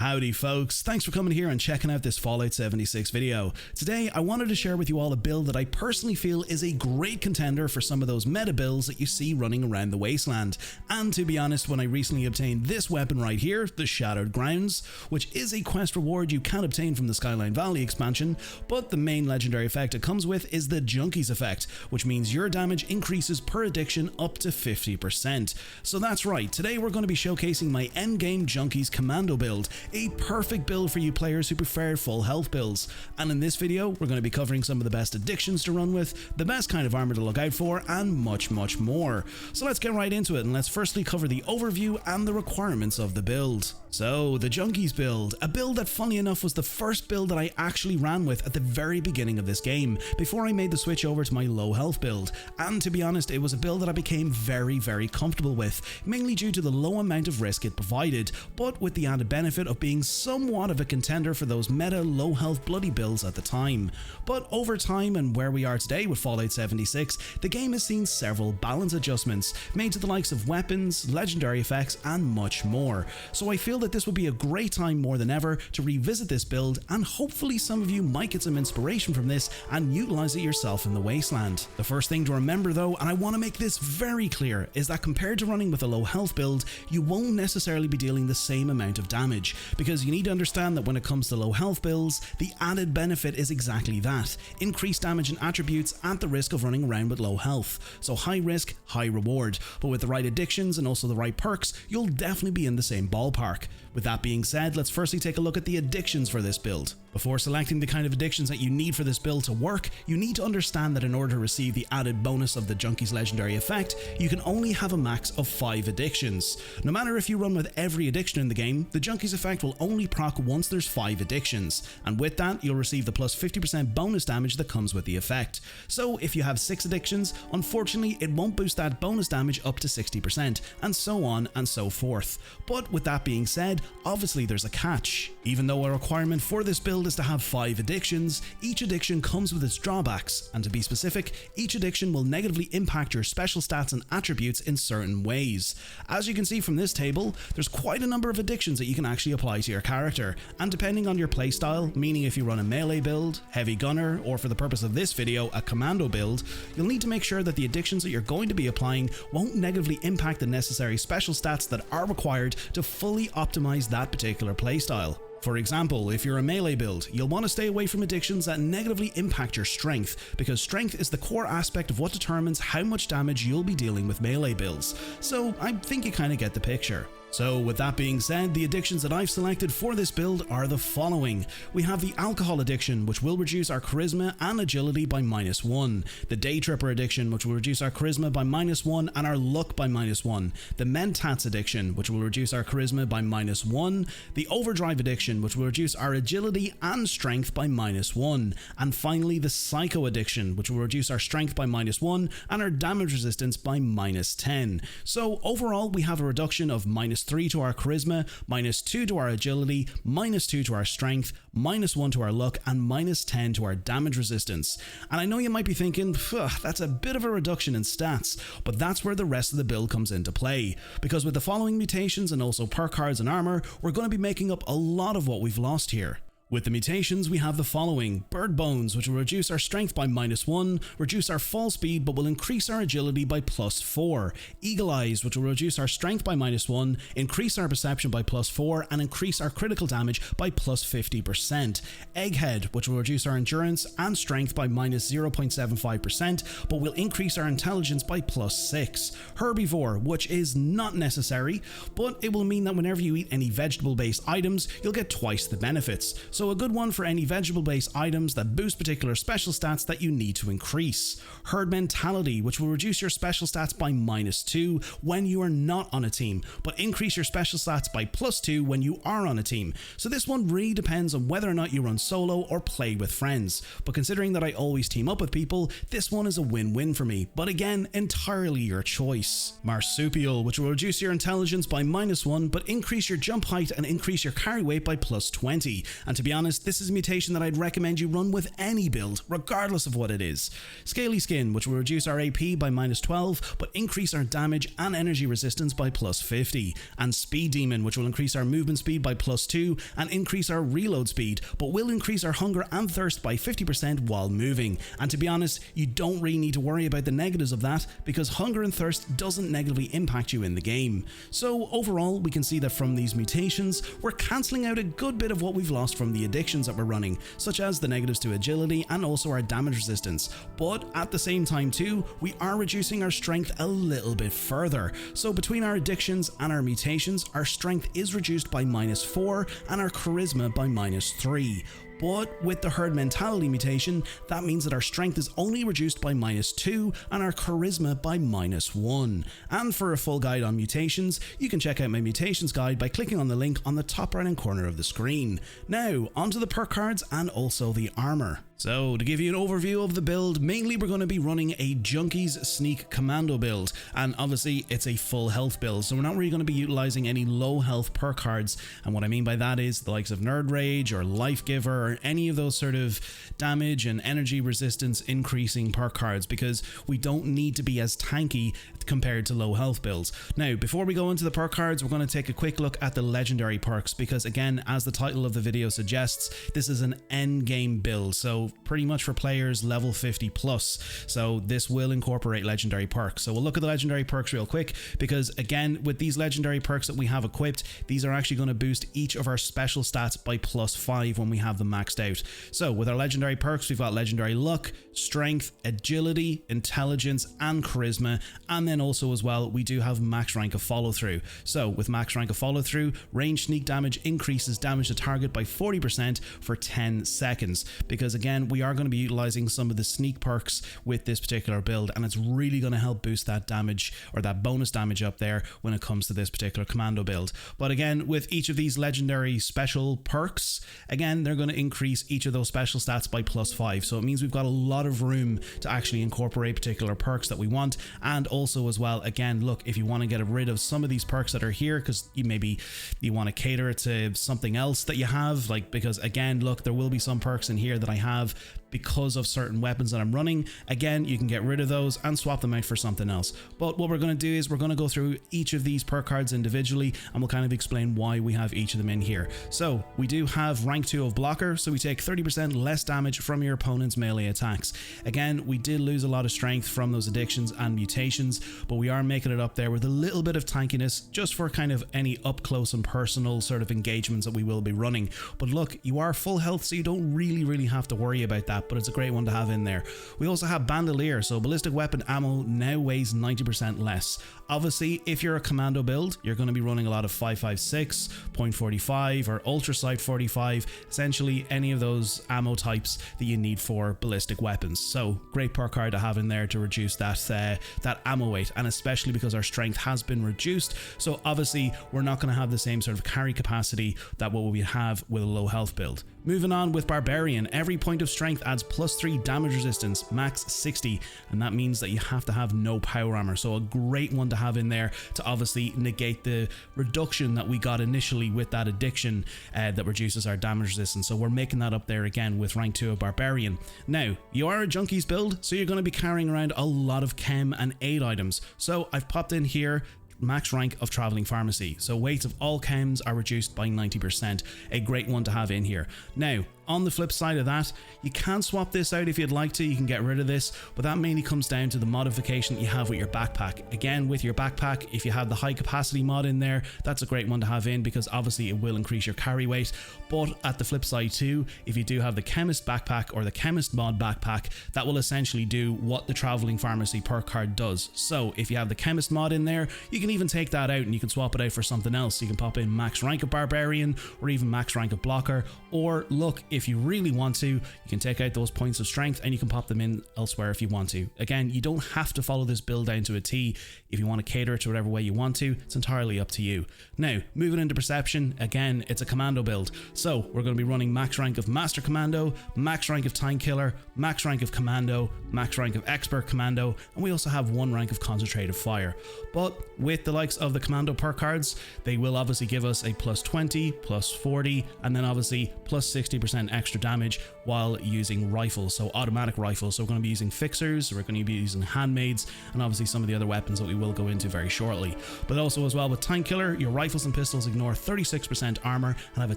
Howdy folks, thanks for coming here and checking out this Fallout 76 video. Today I wanted to share with you all a build that I personally feel is a great contender for some of those meta builds that you see running around the wasteland. And to be honest, when I recently obtained this weapon right here, the Shattered Grounds, which is a quest reward you can obtain from the Skyline Valley expansion, but the main legendary effect it comes with is the Junkies effect, which means your damage increases per addiction up to 50%. So that's right, today we're going to be showcasing my endgame Junkies Commando build, a perfect build for you players who prefer full health builds. And in this video, we're going to be covering some of the best addictions to run with, the best kind of armor to look out for, and much more. So let's get right into it, and let's firstly cover the overview and the requirements of the build. So, the Junkies build, a build that funny enough was the first build that I actually ran with at the very beginning of this game, before I made the switch over to my low health build. And to be honest, it was a build that I became very comfortable with, mainly due to the low amount of risk it provided, but with the added benefit of being somewhat of a contender for those meta low health bloody builds at the time. But over time and where we are today with Fallout 76, the game has seen several balance adjustments made to the likes of weapons, legendary effects, and much more. So I feel that this would be a great time more than ever to revisit this build, and hopefully some of you might get some inspiration from this and utilize it yourself in the wasteland. The first thing to remember though, and I want to make this very clear, is that compared to running with a low health build, you won't necessarily be dealing the same amount of damage, because you need to understand that when it comes to low health builds, the added benefit is exactly that, increased damage and attributes at the risk of running around with low health. So high risk, high reward, but with the right addictions and also the right perks, you'll definitely be in the same ballpark. With that being said, let's firstly take a look at the addictions for this build. Before selecting the kind of addictions that you need for this build to work, you need to understand that in order to receive the added bonus of the Junkies legendary effect, you can only have a max of 5 addictions. No matter if you run with every addiction in the game, the Junkies effect will only proc once there's 5 addictions, and with that you'll receive the plus 50% bonus damage that comes with the effect. So if you have 6 addictions, unfortunately it won't boost that bonus damage up to 60%, and so on and so forth. But with that being said, obviously there's a catch. Even though a requirement for this build is to have 5 addictions, each addiction comes with its drawbacks, and to be specific, each addiction will negatively impact your special stats and attributes in certain ways. As you can see from this table, there's quite a number of addictions that you can actually apply to your character, and depending on your playstyle, meaning if you run a melee build, heavy gunner, or for the purpose of this video, a commando build, you'll need to make sure that the addictions that you're going to be applying won't negatively impact the necessary special stats that are required to fully optimize that particular playstyle. For example, if you're a melee build, you'll want to stay away from addictions that negatively impact your strength, because strength is the core aspect of what determines how much damage you'll be dealing with melee builds. So I think you kind of get the picture. So with that being said, the addictions that I've selected for this build are the following. We have the alcohol addiction, which will reduce our charisma and agility by -1. The day tripper addiction, which will reduce our charisma by -1 and our luck by -1. The mentats addiction, which will reduce our charisma by -1. The overdrive addiction, which will reduce our agility and strength by -1. And finally the psycho addiction, which will reduce our strength by -1 and our damage resistance by -10. So overall we have a reduction of -3 to our charisma, -2 to our agility, -2 to our strength, -1 to our luck, and -10 to our damage resistance. And I know you might be thinking, that's a bit of a reduction in stats, but that's where the rest of the build comes into play. Because with the following mutations and also perk cards and armor, we're going to be making up a lot of what we've lost here. With the mutations, we have the following: Bird Bones, which will reduce our strength by -1, reduce our fall speed but will increase our agility by +4. Eagle Eyes, which will reduce our strength by -1, increase our perception by +4, and increase our critical damage by +50%. Egghead, which will reduce our endurance and strength by -0.75%, but will increase our intelligence by +6. Herbivore, which is not necessary, but it will mean that whenever you eat any vegetable-based items, you'll get twice the benefits. So a good one for any vegetable-based items that boost particular special stats that you need to increase. Herd Mentality, which will reduce your special stats by -2 when you are not on a team, but increase your special stats by +2 when you are on a team. So this one really depends on whether or not you run solo or play with friends. But considering that I always team up with people, this one is a win-win for me, but again, entirely your choice. Marsupial, which will reduce your intelligence by -1, but increase your jump height and increase your carry weight by +20. And to be be honest, this is a mutation that I'd recommend you run with any build, regardless of what it is. Scaly Skin, which will reduce our AP by -12, but increase our damage and energy resistance by +50. And Speed Demon, which will increase our movement speed by +2 and increase our reload speed, but will increase our hunger and thirst by 50% while moving. And to be honest, you don't really need to worry about the negatives of that, because hunger and thirst doesn't negatively impact you in the game. So overall, we can see that from these mutations, we're cancelling out a good bit of what we've lost from the addictions that we're running, such as the negatives to agility and also our damage resistance. But at the same time too, we are reducing our strength a little bit further. So between our addictions and our mutations, our strength is reduced by -4 and our charisma by -3. But with the herd mentality mutation, that means that our strength is only reduced by -2 and our charisma by -1. And for a full guide on mutations, you can check out my mutations guide by clicking on the link on the top right hand corner of the screen. Now, onto the perk cards and also the armor. So, to give you an overview of the build, mainly we're going to be running a Junkies Sneak Commando build, and obviously it's a full health build, so we're not really going to be utilizing any low health perk cards, and what I mean by that is the likes of Nerd Rage or Life Giver or any of those sort of damage and energy resistance increasing perk cards, because we don't need to be as tanky compared to low health builds. Now, before we go into the perk cards, we're going to take a quick look at the legendary perks, because again, as the title of the video suggests, this is an end game build, so pretty much for players level 50 plus. So this will incorporate legendary perks. So we'll look at the legendary perks real quick, because again, with these legendary perks that we have equipped, these are actually going to boost each of our special stats by +5 when we have them maxed out. So with our legendary perks, we've got legendary luck, strength, agility, intelligence, and charisma. And then also as well, we do have max rank of follow through. So with max rank of follow through, range sneak damage increases damage to target by 40% for 10 seconds. Because again, we are going to be utilizing some of the sneak perks with this particular build, and it's really going to help boost that damage or that bonus damage up there when it comes to this particular commando build. But again, with each of these legendary special perks, again, they're going to increase each of those special stats by +5. So it means we've got a lot of room to actually incorporate particular perks that we want. And also as well, again, look, if you want to get rid of some of these perks that are here, because you want to cater it to something else that you have, like, because again, look, there will be some perks in here that I have because of certain weapons that I'm running. Again, you can get rid of those and swap them out for something else. But what we're going to do is we're going to go through each of these perk cards individually, and we'll kind of explain why we have each of them in here. So we do have rank 2 of blocker, so we take 30% less damage from your opponent's melee attacks. Again, we did lose a lot of strength from those addictions and mutations, but we are making it up there with a little bit of tankiness just for kind of any up close and personal sort of engagements that we will be running. But look, you are full health, so you don't really have to worry about that, but it's a great one to have in there. We also have bandolier, so ballistic weapon ammo now weighs 90% less. Obviously, if you're a commando build, you're going to be running a lot of 5.56, .45 or ultra sight 45, essentially any of those ammo types that you need for ballistic weapons. So great perk card to have in there to reduce that ammo weight, and especially because our strength has been reduced, so obviously we're not going to have the same sort of carry capacity that what we have with a low health build. Moving on with Barbarian, every point of strength adds +3 damage resistance, max 60, and that means that you have to have no power armor, so a great one to have in there to obviously negate the reduction that we got initially with that addiction that reduces our damage resistance. So we're making that up there again with rank 2 of Barbarian. Now, you are a Junkies build, so you're going to be carrying around a lot of chem and aid items. So I've popped in here max rank of traveling pharmacy, so weights of all chems are reduced by 90%, a great one to have in here. Now, on the flip side of that, you can swap this out if you'd like to, you can get rid of this, but that mainly comes down to the modification that you have with your backpack. Again, with your backpack, if you have the high capacity mod in there, that's a great one to have in, because obviously it will increase your carry weight. But at the flip side too, if you do have the chemist backpack or the chemist mod backpack, that will essentially do what the traveling pharmacy perk card does. So if you have the chemist mod in there, you can even take that out and you can swap it out for something else. You can pop in max rank of Barbarian or even max rank of blocker, or look, if if you really want to, you can take out those points of strength and you can pop them in elsewhere if you want to. Again, you don't have to follow this build down to a T. If you want to cater it to whatever way you want to, it's entirely up to you. Now, moving into perception, again, it's a commando build. So we're going to be running max rank of Master Commando, max rank of Time Killer, max rank of Commando, max rank of Expert Commando, and we also have 1 rank of Concentrated Fire. But with the likes of the Commando perk cards, they will obviously give us a plus 20, plus 40, and then obviously plus 60% extra damage while using rifles, so automatic rifles. So we're going to be using fixers, we're going to be using handmaids, and obviously some of the other weapons that we will go into very shortly. But also as well with Time Killer, your rifles and pistols ignore 36% armor and have a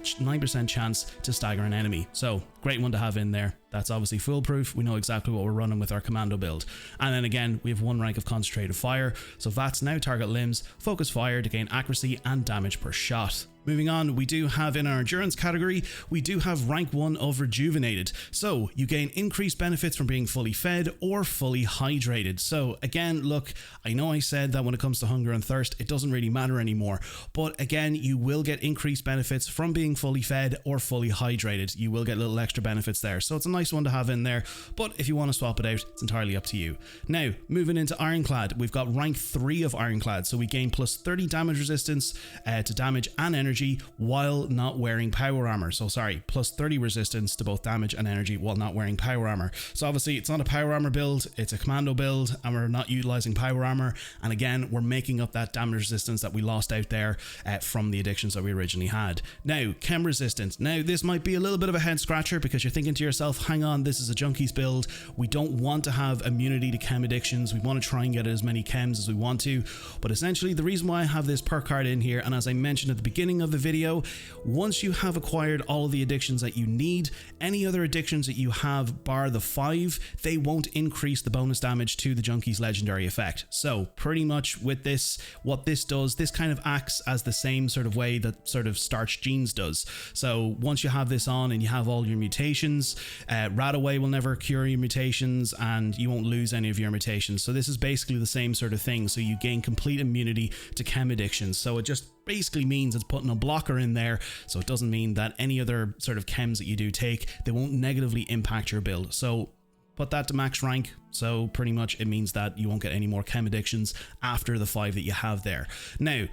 9% chance to stagger an enemy. So great one to have in there. That's obviously foolproof. We know exactly what we're running with our commando build. And then again, we have 1 rank of Concentrated Fire. So VATS now target limbs, focus fire to gain accuracy and damage per shot. Moving on, we do have in our endurance category, we do have rank 1 of Rejuvenated. So you gain increased benefits from being fully fed or fully hydrated. So again, look, I know I said that when it comes to hunger and thirst, it doesn't really matter anymore. But again, you will get increased benefits from being fully fed or fully hydrated. You will get little extra benefits there. So it's a nice one to have in there. But if you want to swap it out, it's entirely up to you. Now, moving into Ironclad, we've got rank 3 of Ironclad. So we gain plus 30 damage resistance to damage and energy while not wearing power armor. So sorry, plus 30 resistance to both damage and energy while not wearing power armor. So obviously it's not a power armor build, it's a commando build, and we're not utilizing power armor. And again, we're making up that damage resistance that we lost out there from the addictions that we originally had. Now, chem resistance. Now, this might be a little bit of a head scratcher because you're thinking to yourself, hang on, this is a Junkies build. We don't want to have immunity to chem addictions. We want to try and get as many chems as we want to. But essentially, the reason why I have this perk card in here, and as I mentioned at the beginning of the video, once you have acquired all of the addictions that you need, any other addictions that you have bar the 5, they won't increase the bonus damage to the Junkies legendary effect. So pretty much with this, what this does, this kind of acts as the same sort of way that sort of Starch Genes does. So once you have this on and you have all your mutations, Radaway will never cure your mutations and you won't lose any of your mutations. So this is basically the same sort of thing. So you gain complete immunity to chem addictions. So it just basically means it's putting a blocker in there, so it doesn't mean that any other sort of chems that you do take, they won't negatively impact your build. So put that to max rank, so pretty much it means that you won't get any more chem addictions after the 5 that you have there. Now,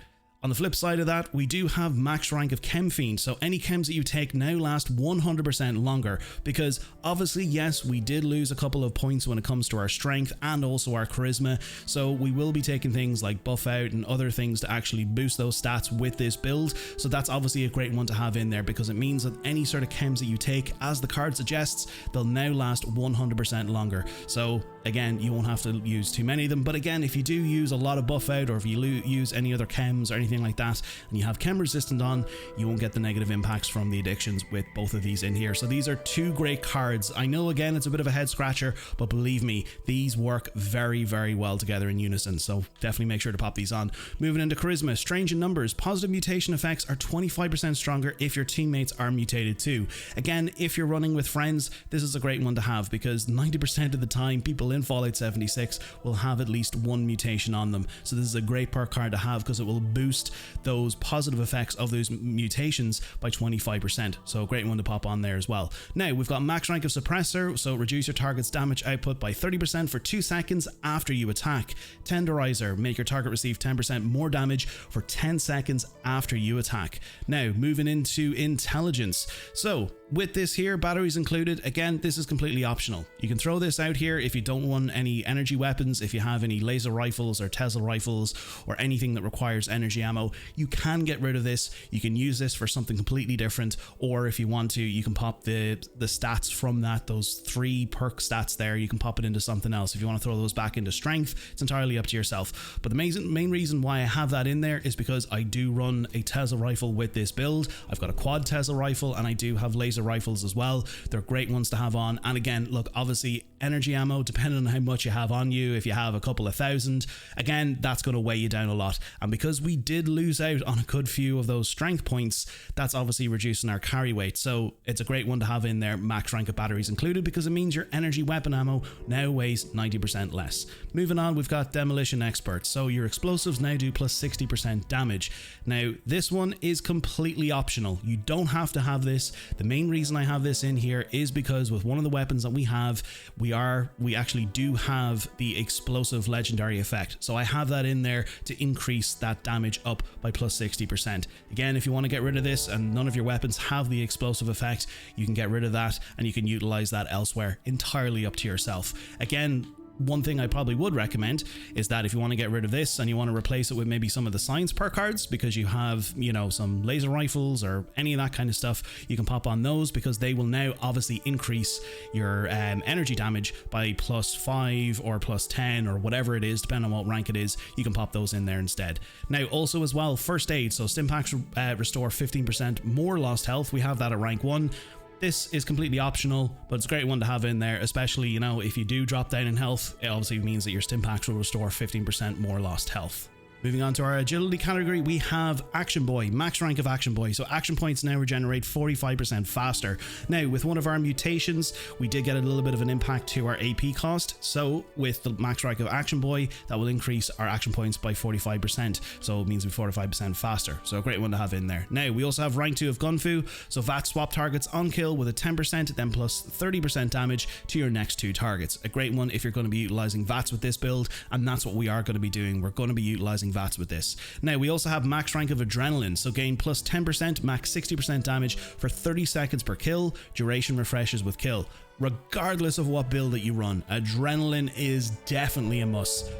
on the flip side of that, we do have max rank of Chem Fiend, so any chems that you take now last 100% longer, because obviously, yes, we did lose a couple of points when it comes to our strength and also our charisma, so we will be taking things like buff out and other things to actually boost those stats with this build. So that's obviously a great one to have in there, because it means that any sort of chems that you take, as the card suggests, they'll now last 100% longer. So again, you won't have to use too many of them, but again, if you do use a lot of buff out, or if you use any other chems or anything like that, and you have chem resistant on, you won't get the negative impacts from the addictions with both of these in here. So these are 2 great cards. I know again it's a bit of a head scratcher, but believe me, these work very, very well together in unison, so definitely make sure to pop these on. Moving into charisma, strange in numbers, positive mutation effects are 25% stronger if your teammates are mutated too. Again, if you're running with friends, this is a great one to have, because 90% of the time people in Fallout 76 will have at least 1 mutation on them. So this is a great perk card to have, because it will boost those positive effects of those mutations by 25%. So a great one to pop on there as well. Now, we've got max rank of Suppressor, so reduce your target's damage output by 30% for 2 seconds after you attack. Tenderizer, make your target receive 10% more damage for 10 seconds after you attack. Now, moving into Intelligence. So with this here, batteries included, again, this is completely optional. You can throw this out here if you don't want any energy weapons, if you have any laser rifles or Tesla rifles or anything that requires energy ammo, you can get rid of this. You can use this for something completely different, or if you want to, you can pop the stats from that, those 3 perk stats there, you can pop it into something else. If you want to throw those back into strength, it's entirely up to yourself. But the main reason why I have that in there is because I do run a Tesla rifle with this build. I've got a quad Tesla rifle, and I do have laser rifles as well. They're great ones to have on. And again, look, obviously energy ammo, depending on how much you have on you, if you have a couple of thousand, again, that's going to weigh you down a lot. And because we did lose out on a good few of those strength points, that's obviously reducing our carry weight. So it's a great one to have in there, max rank of batteries included, because it means your energy weapon ammo now weighs 90% less. Moving on, we've got Demolition Expert. So your explosives now do plus 60% damage. Now, this one is completely optional. You don't have to have this. The main reason I have this in here is because with one of the weapons that we have, we actually do have the explosive legendary effect. So I have that in there to increase that damage up by plus 60%. Again, if you want to get rid of this and none of your weapons have the explosive effect, you can get rid of that and you can utilize that elsewhere, entirely up to yourself. Again, one thing I probably would recommend is that if you want to get rid of this and you want to replace it with maybe some of the science perk cards, because you have, you know, some laser rifles or any of that kind of stuff, you can pop on those because they will now obviously increase your energy damage by plus 5 or plus 10 or whatever it is, depending on what rank it is. You can pop those in there instead. Now, also as well, first aid. So stim packs restore 15% more lost health. We have that at rank 1. This is completely optional, but it's a great one to have in there, especially, you know, if you do drop down in health, it obviously means that your stim packs will restore 15% more lost health. Moving on to our agility category, we have Action Boy, max rank of Action Boy. So action points now regenerate 45% faster. Now, with one of our mutations, we did get a little bit of an impact to our AP cost. So with the max rank of Action Boy, that will increase our action points by 45%. So it means we're 45% faster. So a great one to have in there. Now, we also have rank 2 of Gunfu. So VAT swap targets on kill with a 10%, then plus 30% damage to your next 2 targets. A great one if you're going to be utilizing VATs with this build, and that's what we are going to be doing. We're going to be utilizing VATs with this. Now, we also have max rank of Adrenaline, so gain plus 10%, max 60% damage for 30 seconds per kill, duration refreshes with kill. Regardless of what build that you run, Adrenaline is definitely a must.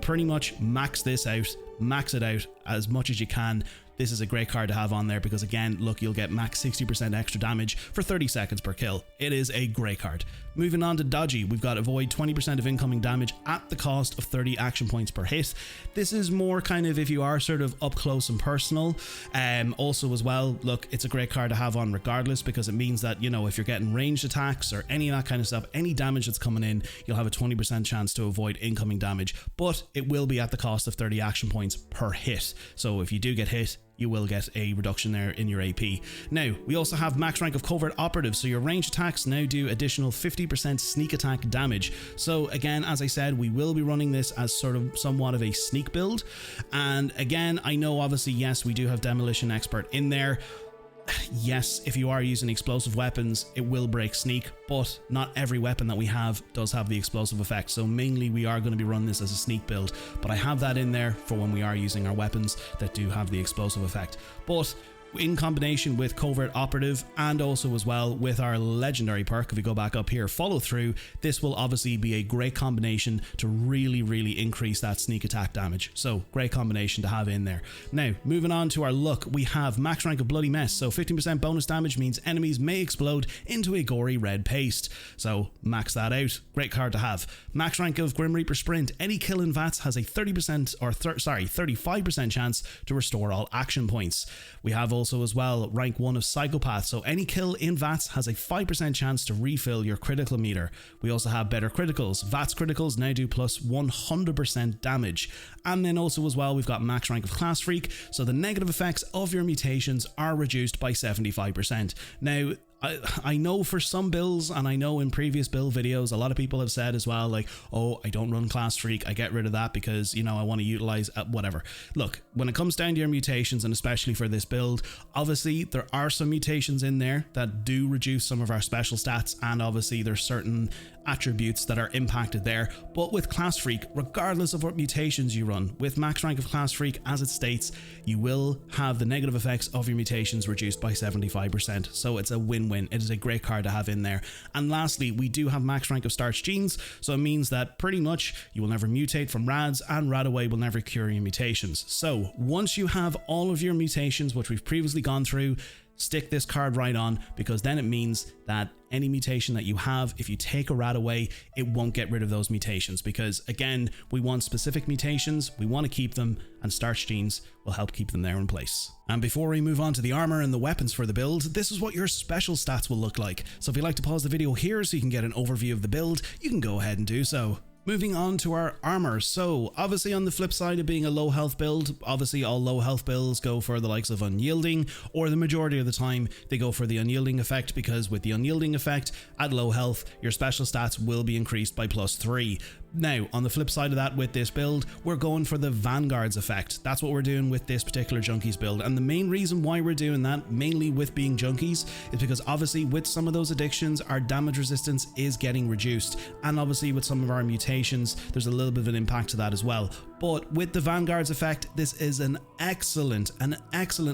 Pretty much max this out, max it out as much as you can. This is a great card to have on there because, again, look, you'll get max 60% extra damage for 30 seconds per kill. It is a great card. Moving on to Dodgy, we've got avoid 20% of incoming damage at the cost of 30 action points per hit. This is more kind of if you are sort of up close and personal. Also as well, look, it's a great card to have on regardless because it means that, you know, if you're getting ranged attacks or any of that kind of stuff, any damage that's coming in, you'll have a 20% chance to avoid incoming damage, but it will be at the cost of 30 action points per hit. So if you do get hit, you will get a reduction there in your AP. Now, we also have max rank of Covert Operative, so your ranged attacks now do additional 50% sneak attack damage. So again, as I said, we will be running this as sort of somewhat of a sneak build. And again, I know obviously, yes, we do have Demolition Expert in there. Yes, if you are using explosive weapons, it will break sneak, but not every weapon that we have does have the explosive effect. So mainly we are going to be running this as a sneak build, but I have that in there for when we are using our weapons that do have the explosive effect. But in combination with Covert Operative and also as well with our legendary perk, if we go back up here, Follow Through, this will obviously be a great combination to really increase that sneak attack damage. So great combination to have in there. Now, moving on to our look, we have max rank of Bloody Mess. So 15% bonus damage means enemies may explode into a gory red paste. So max that out. Great card to have. Max rank of Grim Reaper Sprint. Any kill in VATS has a 30% or 35% chance to restore all action points. We have also as well rank 1 of Psychopath, so any kill in VATS has a 5% chance to refill your critical meter. We also have better criticals. VATS criticals now do plus 100% damage. And then also as well, we've got max rank of Class Freak, so the negative effects of your mutations are reduced by 75%. Now, I know for some builds, and I know in previous build videos, a lot of people have said as well, like, oh, I don't run Class Freak, I get rid of that because, you know, I want to utilize whatever. Look, when it comes down to your mutations, and especially for this build, obviously there are some mutations in there that do reduce some of our special stats, and obviously there's certain attributes that are impacted there. But with Class Freak, regardless of what mutations you run, with max rank of Class Freak, as it states, you will have the negative effects of your mutations reduced by 75%. So it's a win-win. It is a great card to have in there. And lastly, we do have max rank of Starch Genes, so it means that pretty much you will never mutate from rads, and Radaway will never cure your mutations. So once you have all of your mutations, which we've previously gone through, stick this card right on, because then it means that any mutation that you have, if you take a rat away, it won't get rid of those mutations, because again, we want specific mutations, we want to keep them, and Starch Genes will help keep them there in place. And before we move on to the armor and the weapons for the build, this is what your special stats will look like. So if you'd like to pause the video here so you can get an overview of the build, you can go ahead and do so. Moving on to our armor. So obviously on the flip side of being a low health build, obviously all low health builds go for the likes of Unyielding, or the majority of the time they go for the Unyielding effect, because with the Unyielding effect at low health, your special stats will be increased by +3. Now, on the flip side of that, with this build, we're going for the Vanguard's effect. That's what we're doing with this particular Junkies build. And the main reason why we're doing that, mainly with being Junkies, is because obviously with some of those addictions, our damage resistance is getting reduced. And obviously with some of our mutations, there's a little bit of an impact to that as well. But with the Vanguard's effect, this is an excellent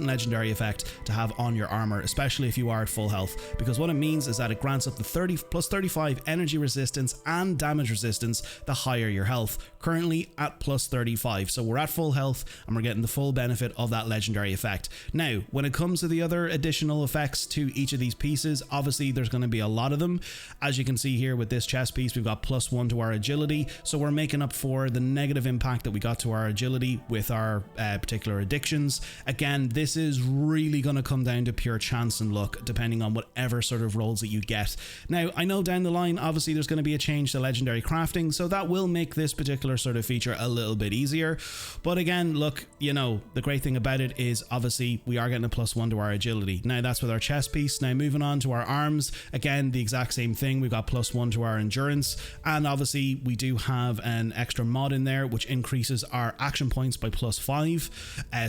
legendary effect to have on your armor, especially if you are at full health, because what it means is that it grants up to 30 plus 35 energy resistance and damage resistance the higher your health, currently at plus 35. So we're at full health and we're getting the full benefit of that legendary effect. Now, when it comes to the other additional effects to each of these pieces, obviously there's going to be a lot of them. As you can see here with this chest piece, we've got +1 to our agility, so we're making up for the negative impact that we got to our agility with our particular addictions. Again, this is really going to come down to pure chance and luck, depending on whatever sort of rolls that you get. Now, I know down the line, obviously there's going to be a change to legendary crafting, so that will make this particular sort of feature a little bit easier. But again, look, you know, the great thing about it is obviously we are getting a +1 to our agility. Now, that's with our chest piece. Now, moving on to our arms, again, the exact same thing. We've got +1 to our endurance, and obviously we do have an extra mod in there which increases our action points by +5.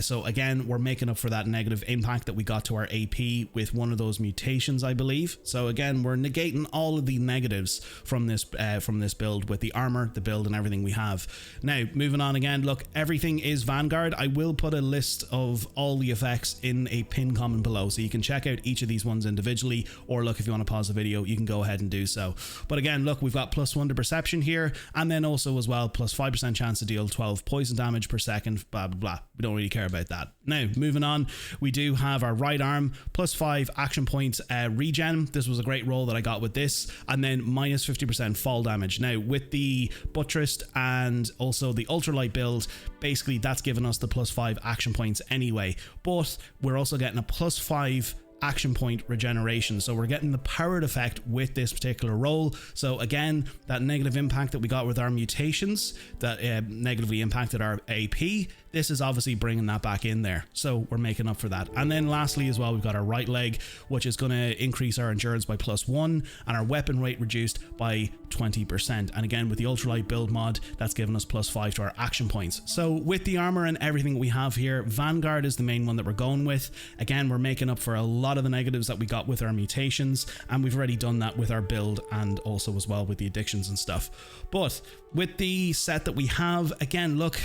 So again, we're making up for that negative impact that we got to our AP with one of those mutations, I believe. So again, we're negating all of the negatives from this build with the armor, the build, and everything we have. Now, moving on again, look, everything is Vanguard. I will put a list of all the effects in a pinned comment below, so you can check out each of these ones individually, or look, if you want to pause the video, you can go ahead and do so. But again, look, we've got +1 to perception here, and then also as well, +5% chance to deal 12 poison damage per second, blah, blah, blah. We don't really care about that. Now, moving on, we do have our right arm, +5 action points regen. This was a great roll that I got with this, and then -50% fall damage. Now, with the buttressed and also the ultralight build, basically that's given us the +5 action points anyway, but we're also getting a +5 action point regeneration, so we're getting the powered effect with this particular roll. So again, that negative impact that we got with our mutations that negatively impacted our AP, this is obviously bringing that back in there, so we're making up for that. And then lastly as well, we've got our right leg, which is going to increase our endurance by +1 and our weapon rate reduced by 20%. And again, with the ultralight build mod, that's given us +5 to our action points. So with the armor and everything we have here, Vanguard is the main one that we're going with. Again, we're making up for a lot of the negatives that we got with our mutations, and we've already done that with our build and also as well with the addictions and stuff. But with the set that we have, again, look,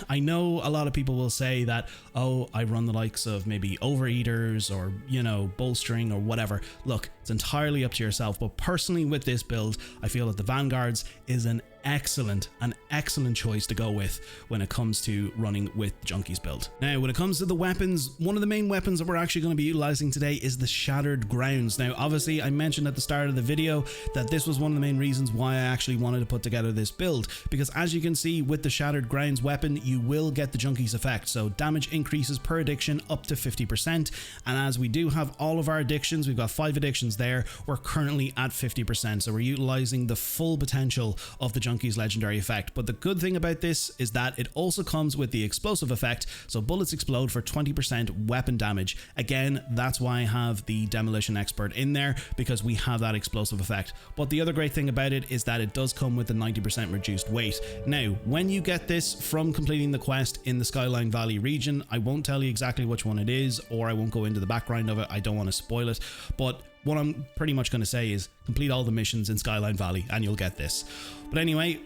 I know a lot of people will say that, oh, I run the likes of maybe overeaters or, you know, bolstering or whatever. Look, it's entirely up to yourself, but personally with this build, I feel that the Vanguards is an excellent choice to go with when it comes to running with Junkies build. Now, when it comes to the weapons, one of the main weapons that we're actually going to be utilizing today is the Shattered Grounds. Now, obviously, I mentioned at the start of the video that this was one of the main reasons why I actually wanted to put together this build, because as you can see with the Shattered Grounds weapon, you will get the Junkies effect, so damage increases per addiction up to 50%, and as we do have all of our addictions, we've got 5 addictions there, we're currently at 50%, so we're utilizing the full potential of the Junkies legendary effect. But the good thing about this is that it also comes with the explosive effect, so bullets explode for 20% weapon damage. Again, that's why I have the demolition expert in there, because we have that explosive effect. But the other great thing about it is that it does come with a 90% reduced weight. Now, when you get this from completing the quest in the Skyline Valley region, I won't tell you exactly which one it is, or I won't go into the background of it, I don't want to spoil it, but what I'm pretty much going to say is complete all the missions in Skyline Valley and you'll get this. But anyway,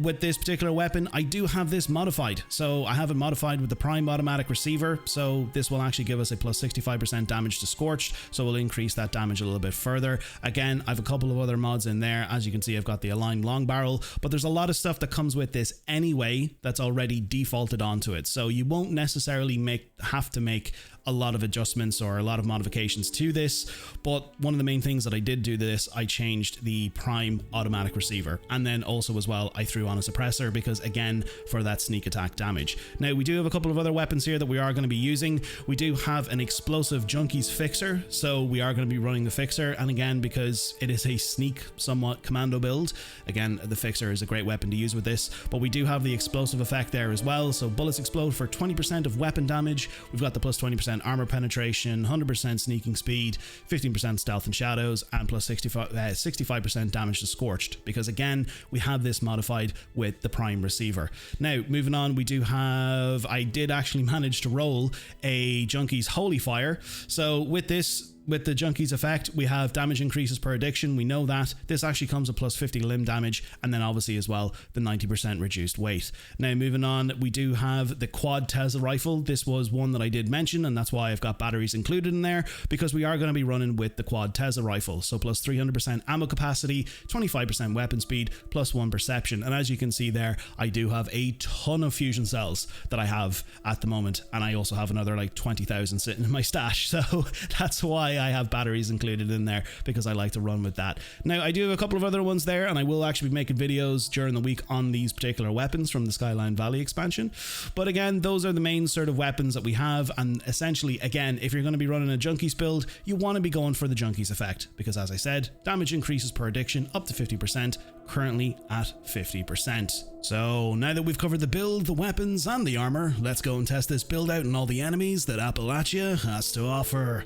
with this particular weapon, I do have this modified. So I have it modified with the Prime Automatic Receiver. So this will actually give us a plus 65% damage to Scorched. So we'll increase that damage a little bit further. Again, I have a couple of other mods in there. As you can see, I've got the Aligned Long Barrel, but there's a lot of stuff that comes with this anyway that's already defaulted onto it. So you won't necessarily have to make a lot of adjustments or a lot of modifications to this, but one of the main things that I did do to this, I changed the Prime Automatic Receiver, and then also as well I threw on a suppressor because again for that sneak attack damage. Now we do have a couple of other weapons here that we are going to be using. We do have an explosive Junkies Fixer, so we are going to be running the Fixer, and again because it is a sneak somewhat commando build, again the Fixer is a great weapon to use with this, but we do have the explosive effect there as well, so bullets explode for 20% of weapon damage. We've got the plus 20% armor penetration, 100% sneaking speed, 15% stealth and shadows, and plus 65% 65% damage to scorched, because again, we have this modified with the prime receiver. Now, moving on, we do have, I did actually manage to roll a Junkies Holy Fire. So with this, with the Junkies effect, we have damage increases per addiction. We know that. This actually comes at plus 50 limb damage, and then obviously as well the 90% reduced weight. Now moving on, we do have the quad Tesla rifle. This was one that I did mention, and that's why I've got batteries included in there, because we are going to be running with the quad Tesla rifle. So plus 300% ammo capacity, 25% weapon speed, plus 1 perception. And as you can see there, I do have a ton of fusion cells that I have at the moment, and I also have another like 20,000 sitting in my stash. So that's why I have batteries included in there, because I like to run with that. Now I do have a couple of other ones there, and I will actually be making videos during the week on these particular weapons from the Skyline Valley expansion. But again, those are the main sort of weapons that we have, and essentially again, if you're going to be running a Junkies build, you want to be going for the Junkies effect, because as I said, damage increases per addiction up to 50%, currently at 50%. So now that we've covered the build, the weapons and the armor, let's go and test this build out and all the enemies that Appalachia has to offer.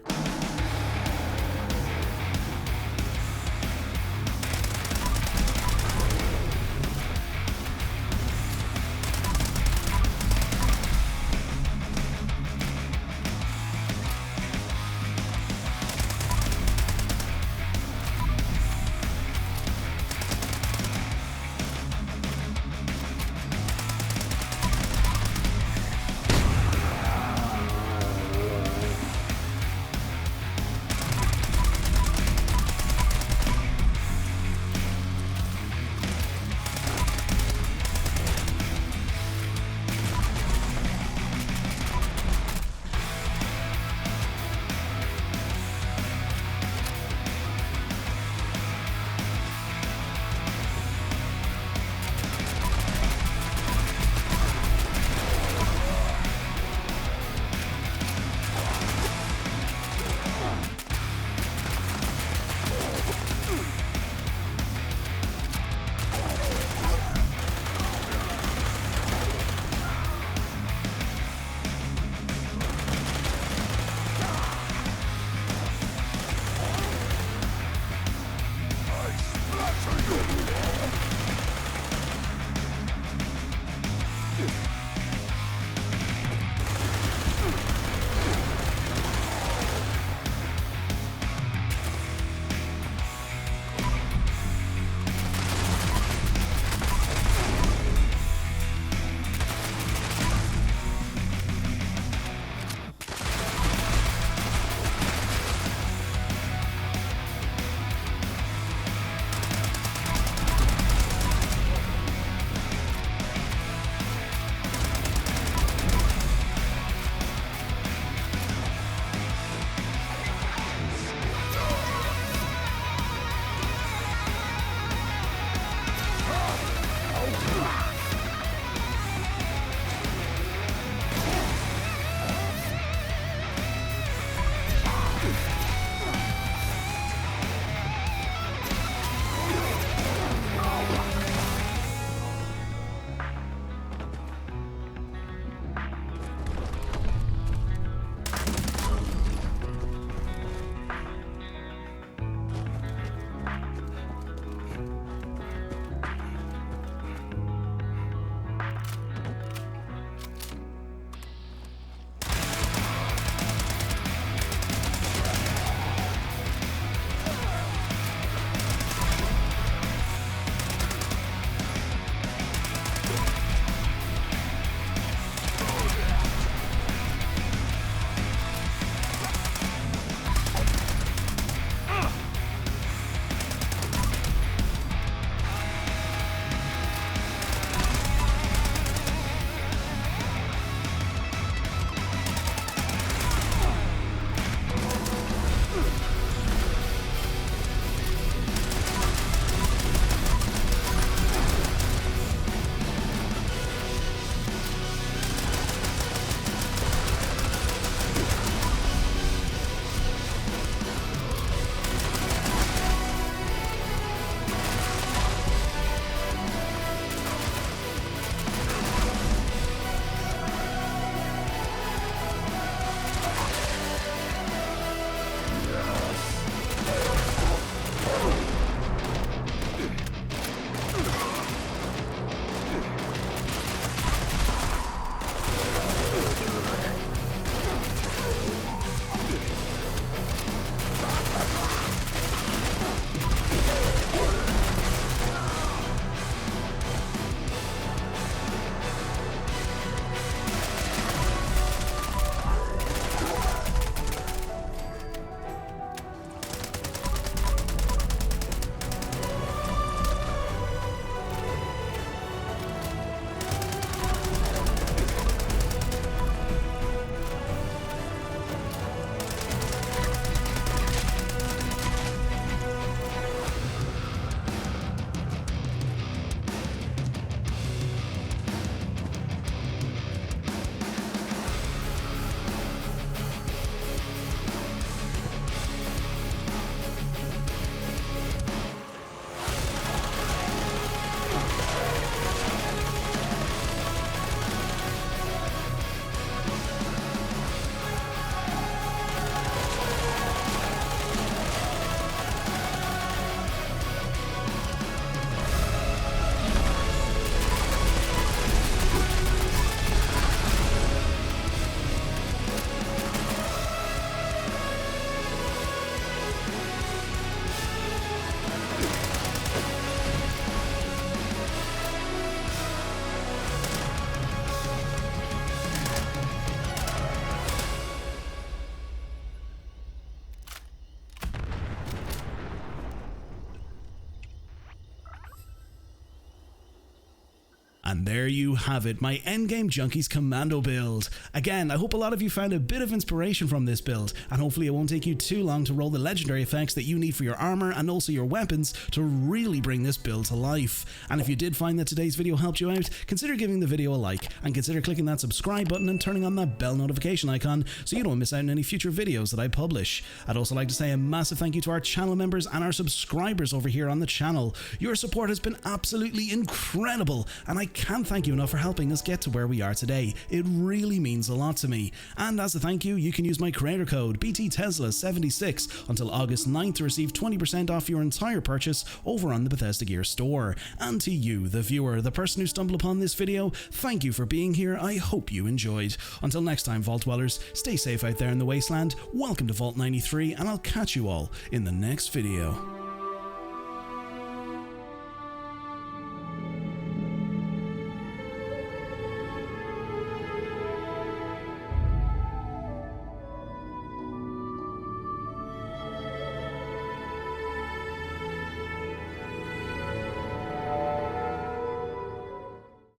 And there you have it, my endgame Junkies Commando build. Again, I hope a lot of you found a bit of inspiration from this build, and hopefully it won't take you too long to roll the legendary effects that you need for your armor and also your weapons to really bring this build to life. And if you did find that today's video helped you out, consider giving the video a like, and consider clicking that subscribe button and turning on that bell notification icon so you don't miss out on any future videos that I publish. I'd also like to say a massive thank you to our channel members and our subscribers over here on the channel. Your support has been absolutely incredible, and I can't thank you enough for helping us get to where we are today. It really means a lot to me. And as a thank you, you can use my creator code BTTesla76 until August 9th to receive 20% off your entire purchase over on the Bethesda Gear store. And to you, the viewer, the person who stumbled upon this video, thank you for being here. I hope you enjoyed. Until next time, Vault Dwellers, stay safe out there in the wasteland. Welcome to Vault 93, and I'll catch you all in the next video.